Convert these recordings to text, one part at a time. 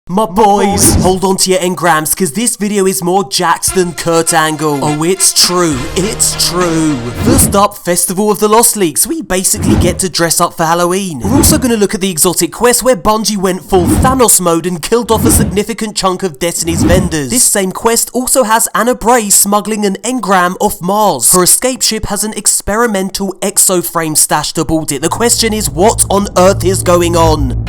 My boys, hold on to your engrams, cause this video is more jacked than Kurt Angle. Oh, it's true, it's true. First up, Festival of the Lost Leaks. We basically get to dress up for Halloween. We're also gonna look at the exotic quest where Bungie went full Thanos mode and killed off a significant chunk of Destiny's vendors. This same quest also has Anna Bray smuggling an engram off Mars. Her escape ship has an experimental exoframe stashed aboard it. The question is, what on earth is going on?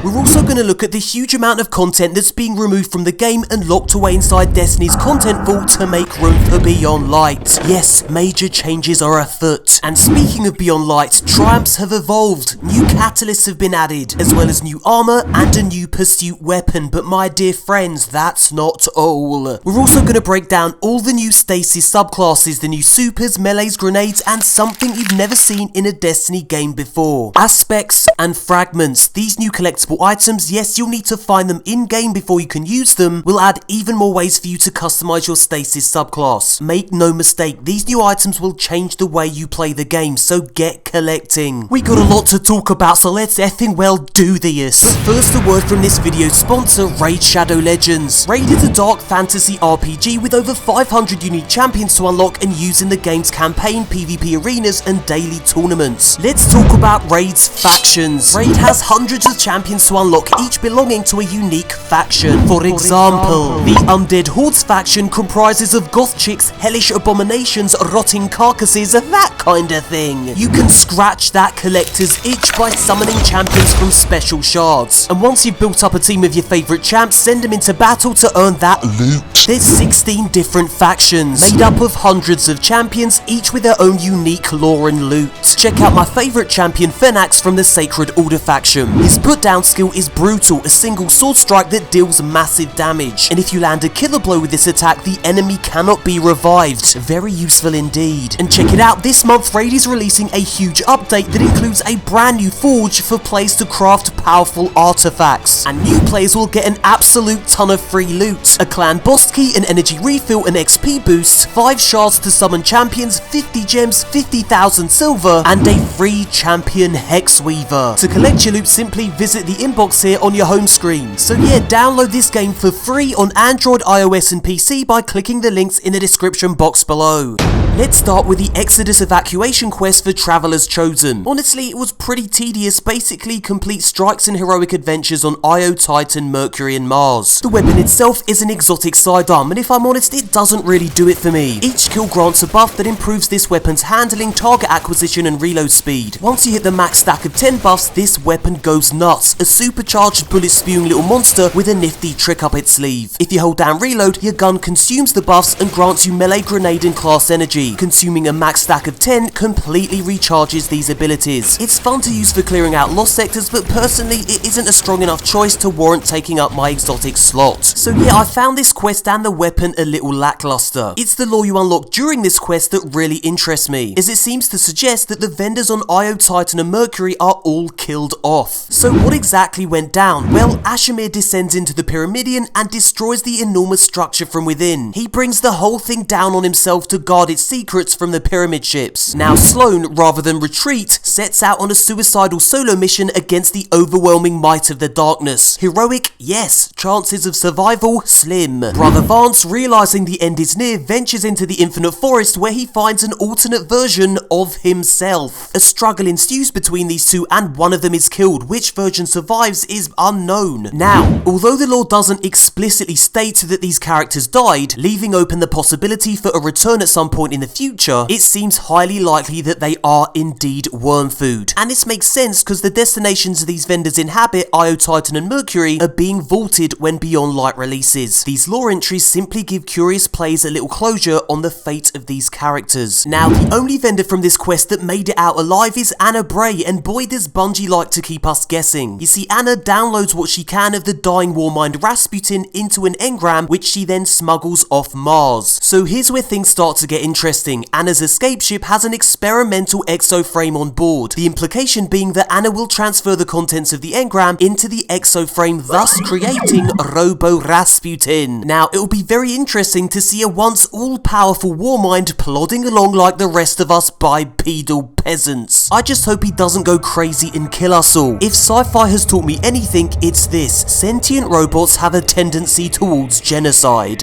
We're also going to look at the huge amount of content that's being removed from the game and locked away inside Destiny's content vault to make room for Beyond Light. Yes, major changes are afoot. And speaking of Beyond Light, triumphs have evolved, new catalysts have been added, as well as new armor and a new pursuit weapon. But my dear friends, that's not all. We're also going to break down all the new Stasis subclasses, the new supers, melees, grenades, and something you've never seen in a Destiny game before. Aspects and fragments. These new collectible items, yes, you'll need to find them in-game before you can use them, will add even more ways for you to customize your Stasis subclass. Make no mistake, these new items will change the way you play the game, so get collecting. We got a lot to talk about, so let's effing well do this. But first, a word from this video's sponsor, Raid Shadow Legends. Raid is a dark fantasy RPG with over 500 unique champions to unlock and use in the game's campaign, PvP arenas, and daily tournaments. Let's talk about Raid's factions. Raid has hundreds of champions to unlock, each belonging to a unique faction. For example, the Undead Hordes faction comprises of goth chicks, hellish abominations, rotting carcasses, that kind of thing. You can scratch that collector's itch by summoning champions from special shards. And once you've built up a team of your favourite champs, send them into battle to earn that loot. There's 16 different factions, made up of hundreds of champions, each with their own unique lore and loot. Check out my favourite champion, Phenax, from the Sacred Order faction. His put down skill is brutal, a single sword strike that deals massive damage. And if you land a killer blow with this attack, the enemy cannot be revived. Very useful indeed. And check it out, this month Raid is releasing a huge update that includes a brand new forge for players to craft powerful artifacts. And new players will get an absolute ton of free loot. A clan boss key, an energy refill, an XP boost, 5 shards to summon champions, 50 gems, 50,000 silver, and a free champion hex weaver. To collect your loot, simply visit the inbox here on your home screen. So yeah, download this game for free on Android, iOS and PC by clicking the links in the description box below. Let's start with the Exodus evacuation quest for Travelers Chosen. Honestly, it was pretty tedious. Basically, complete strikes and heroic adventures on Io, Titan, Mercury and Mars. The weapon itself is an exotic sidearm, and if I'm honest, it doesn't really do it for me. Each kill grants a buff that improves this weapon's handling, target acquisition and reload speed. Once you hit the max stack of 10 buffs, this weapon goes nuts. A supercharged bullet spewing little monster with a nifty trick up its sleeve. If you hold down reload, your gun consumes the buffs and grants you melee, grenade and class energy. Consuming a max stack of 10 completely recharges these abilities. It's fun to use for clearing out lost sectors, but personally it isn't a strong enough choice to warrant taking up my exotic slot. So yeah, I found this quest and the weapon a little lackluster. It's the lore you unlock during this quest that really interests me, as it seems to suggest that the vendors on Io, Titan and Mercury are all killed off. So what exactly went down? Well, Ashimir descends into the Pyramidion and destroys the enormous structure from within. He brings the whole thing down on himself to guard its secrets from the pyramid ships. Now Sloane, rather than retreat, sets out on a suicidal solo mission against the overwhelming might of the darkness. Heroic? Yes. Chances of survival? Slim. Brother Vance, realizing the end is near, ventures into the Infinite Forest where he finds an alternate version of himself. A struggle ensues between these two and one of them is killed. Which version survives is unknown. Now, although the lore doesn't explicitly state that these characters died, leaving open the possibility for a return at some point in the future, it seems highly likely that they are indeed worm food. And this makes sense because the destinations these vendors inhabit, Io, Titan and Mercury, are being vaulted when Beyond Light releases. These lore entries simply give curious players a little closure on the fate of these characters. Now, the only vendor from this quest that made it out alive is Anna Bray, and boy does Bungie like to keep us guessing. You see, Anna downloads what she can of the dying warmind Rasputin into an engram, which she then smuggles off Mars. So here's where things start to get interesting. interesting. Anna's escape ship has an experimental exoframe on board, the implication being that Anna will transfer the contents of the engram into the exoframe, thus creating Robo Rasputin. Now, it will be very interesting to see a once all-powerful Warmind plodding along like the rest of us bipedal peasants. I just hope he doesn't go crazy and kill us all. If sci-fi has taught me anything, it's this: sentient robots have a tendency towards genocide.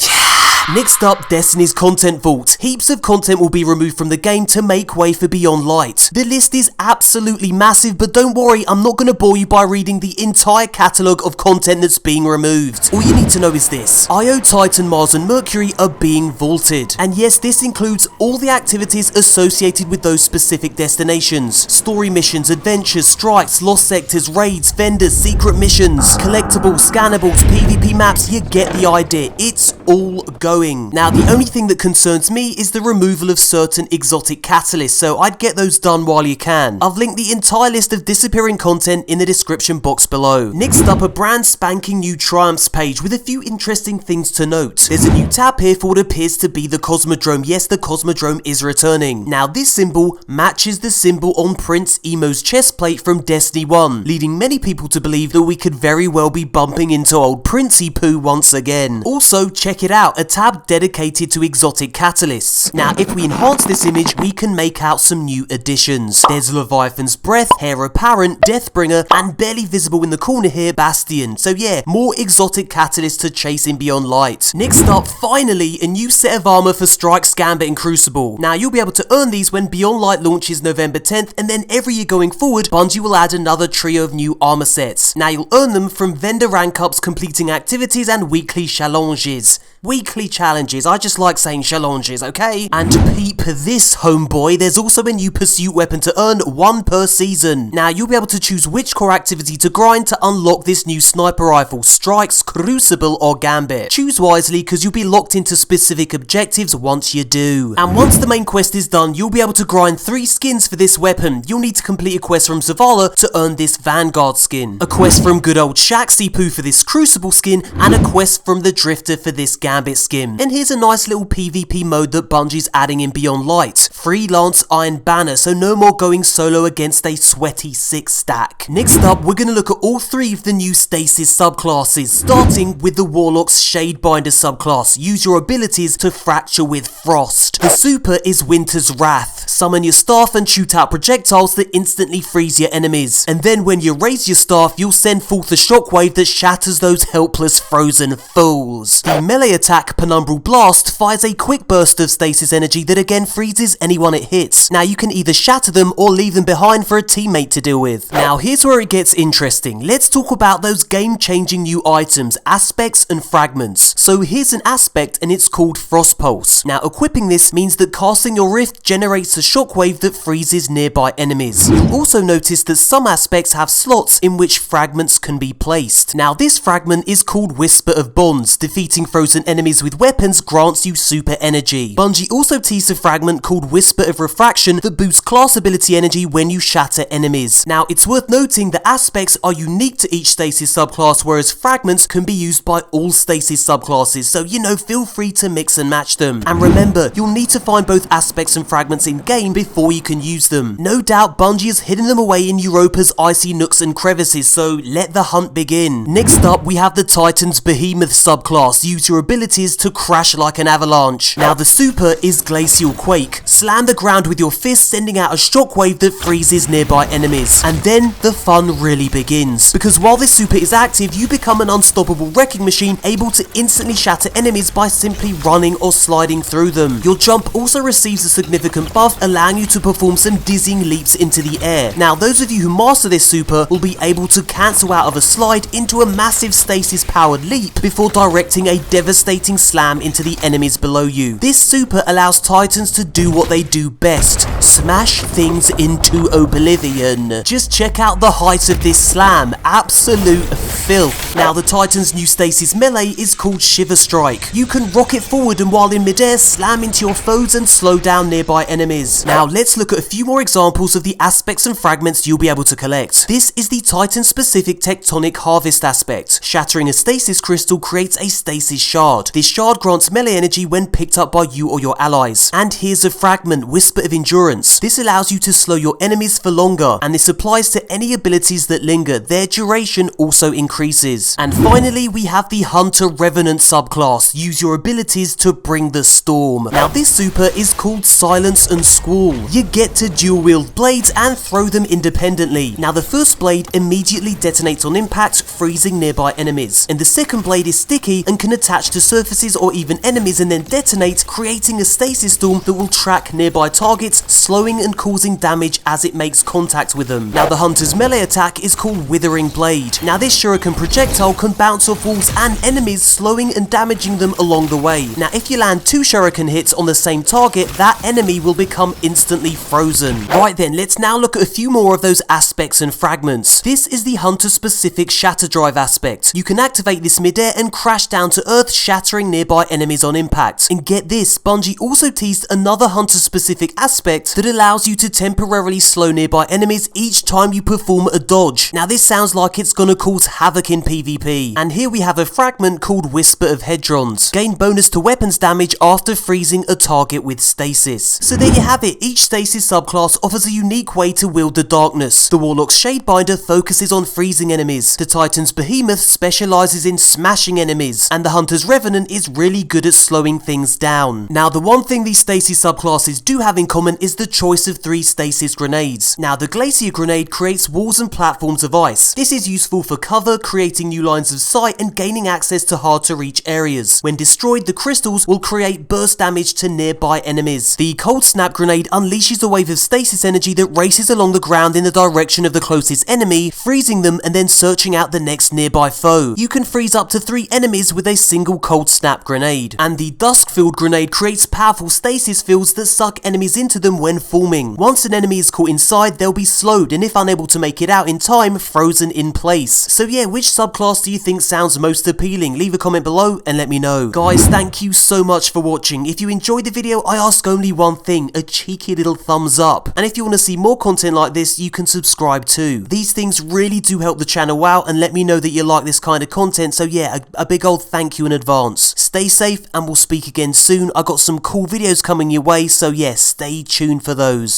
Next up, Destiny's Content Vault. Heaps of content will be removed from the game to make way for Beyond Light. The list is absolutely massive, but don't worry, I'm not going to bore you by reading the entire catalogue of content that's being removed. All you need to know is this: Io, Titan, Mars and Mercury are being vaulted. And yes, this includes all the activities associated with those specific destinations. Story missions, adventures, strikes, lost sectors, raids, vendors, secret missions, collectibles, scannables, PvP maps, you get the idea. It's all going. Now, the only thing that concerns me is the removal of certain exotic catalysts, so I'd get those done while you can. I've linked the entire list of disappearing content in the description box below. Next up, a brand spanking new Triumphs page with a few interesting things to note. There's a new tab here for what appears to be the Cosmodrome. Yes, the Cosmodrome is returning. Now, this symbol matches the symbol on Prince Emo's chestplate from Destiny 1, leading many people to believe that we could very well be bumping into old Princey Poo once again. Also, check it out, a tab dedicated to exotic catalysts. Now, if we enhance this image, we can make out some new additions. There's Leviathan's Breath, Heir Apparent, Deathbringer, and barely visible in the corner here, Bastion. So yeah, more exotic catalysts to chase in Beyond Light. Next up, finally, a new set of armor for Strikes, Gambit, and Crucible. Now, you'll be able to earn these when Beyond Light launches November 10th, and then every year going forward, Bungie will add another trio of new armor sets. Now, you'll earn them from vendor rank ups, completing activities, and weekly challenges. Weekly challenges, I just like saying challenges, okay? And peep this, homeboy, there's also a new pursuit weapon to earn, one per season. Now, you'll be able to choose which core activity to grind to unlock this new sniper rifle: Strikes, Crucible, or Gambit. Choose wisely, because you'll be locked into specific objectives once you do. And once the main quest is done, you'll be able to grind 3 skins for this weapon. You'll need to complete a quest from Zavala to earn this Vanguard skin, a quest from good old Shaxi Poo for this Crucible skin, and a quest from the Drifter for this Gambit skin. And here's a nice little PvP mode that Bungie's adding in Beyond Light: Freelance Iron Banner, so no more going solo against a sweaty 6-stack. Next up, we're going to look at all 3 of the new Stasis subclasses, starting with the Warlock's Shadebinder subclass. Use your abilities to fracture with frost. The super is Winter's Wrath. Summon your staff and shoot out projectiles that instantly freeze your enemies. And then when you raise your staff, you'll send forth a shockwave that shatters those helpless frozen fools. The melee attack Penumbral Blast fires a quick burst of stasis energy that again freezes anyone it hits. Now, you can either shatter them or leave them behind for a teammate to deal with. Now, here's where it gets interesting. Let's talk about those game-changing new items, aspects and fragments. So here's an aspect, and it's called Frost Pulse. Now, equipping this means that casting your Rift generates a shockwave that freezes nearby enemies. You'll also notice that some aspects have slots in which fragments can be placed. Now, this fragment is called Whisper of Bonds. Defeating frozen enemies with weapons grants you super energy. Bungie also teased a fragment called Whisper of Refraction that boosts class ability energy when you shatter enemies. Now, it's worth noting that aspects are unique to each Stasis subclass, whereas fragments can be used by all Stasis subclasses, so you know, feel free to mix and match them. And remember, you'll need to find both aspects and fragments in game before you can use them. No doubt Bungie has hidden them away in Europa's icy nooks and crevices, so let the hunt begin. Next up, we have the Titan's Behemoth subclass. Use your abilities to crash like an avalanche. Now, the super is Glacial Quake. Slam the ground with your fist, sending out a shockwave that freezes nearby enemies. And then the fun really begins, because while this super is active, you become an unstoppable wrecking machine, able to instantly shatter enemies by simply running or sliding through them. Your jump also receives a significant buff, allowing you to perform some dizzying leaps into the air. Now, those of you who master this super will be able to cancel out of a slide into a massive stasis powered leap before directing a devastating slam into the enemies below you. This super allows Titans to do what they do best: smash things into oblivion. Just check out the height of this slam. Absolute fill. Now the Titan's new stasis melee is called Shiver Strike. You can rocket forward and while in midair slam into your foes and slow down nearby enemies. Now let's look at a few more examples of the aspects and fragments you'll be able to collect. This is the Titan specific tectonic harvest aspect. Shattering a stasis crystal creates a stasis shard. This shard grants melee energy when picked up by you or your allies. And here's a fragment, Whisper of Endurance. This allows you to slow your enemies for longer, and this applies to any abilities that linger. Their duration also increases. And finally we have the Hunter Revenant subclass. Use your abilities to bring the storm. Now this super is called Silence and Squall. You get to dual wield blades and throw them independently. Now the first blade immediately detonates on impact, freezing nearby enemies. And the second blade is sticky and can attach to surfaces or even enemies and then detonate, creating a stasis storm that will track nearby targets, slowing and causing damage as it makes contact with them. Now the Hunter's melee attack is called Withering Blade. Now this shuriken projectile can bounce off walls and enemies, slowing and damaging them along the way. Now if you land 2 shuriken hits on the same target, that enemy will become instantly frozen. Right then, let's now look at a few more of those aspects and fragments. This is the Hunter specific Shatter Drive aspect. You can activate this midair and crash down to earth, shattering nearby enemies on impact. And get this, Bungie also teased another Hunter specific aspect that allows you to temporarily slow nearby enemies each time you perform a dodge. Now this sounds like it's gonna cause havoc in PvP. And here we have a fragment called Whisper of Hedrons. Gain bonus to weapons damage after freezing a target with stasis. So there you have it, each stasis subclass offers a unique way to wield the darkness. The Warlock's Shadebinder focuses on freezing enemies, the Titan's Behemoth specializes in smashing enemies, and the Hunter's Revenant is really good at slowing things down. Now the one thing these stasis subclasses do have in common is the choice of 3 stasis grenades. Now the Glacier Grenade creates walls and platforms of ice. This is useful for cover, creating new lines of sight and gaining access to hard to reach areas. When destroyed, the crystals will create burst damage to nearby enemies. The Cold Snap Grenade unleashes a wave of stasis energy that races along the ground in the direction of the closest enemy, freezing them and then searching out the next nearby foe. You can freeze up to 3 enemies with a single Cold Snap Grenade. And the Dusk-Filled Grenade creates powerful stasis fields that suck enemies into them when forming. Once an enemy is caught inside, they'll be slowed and if unable to make it out in time, frozen in place. So yeah, which subclass do you think sounds most appealing? Leave a comment below and let me know. Guys, thank you so much for watching. If you enjoyed the video, I ask only one thing, a cheeky little thumbs up. And if you want to see more content like this, you can subscribe too. These things really do help the channel out and let me know that you like this kind of content. So yeah, a big old thank you in advance. Stay safe and we'll speak again soon. I got some cool videos coming your way, so yeah, stay tuned for those.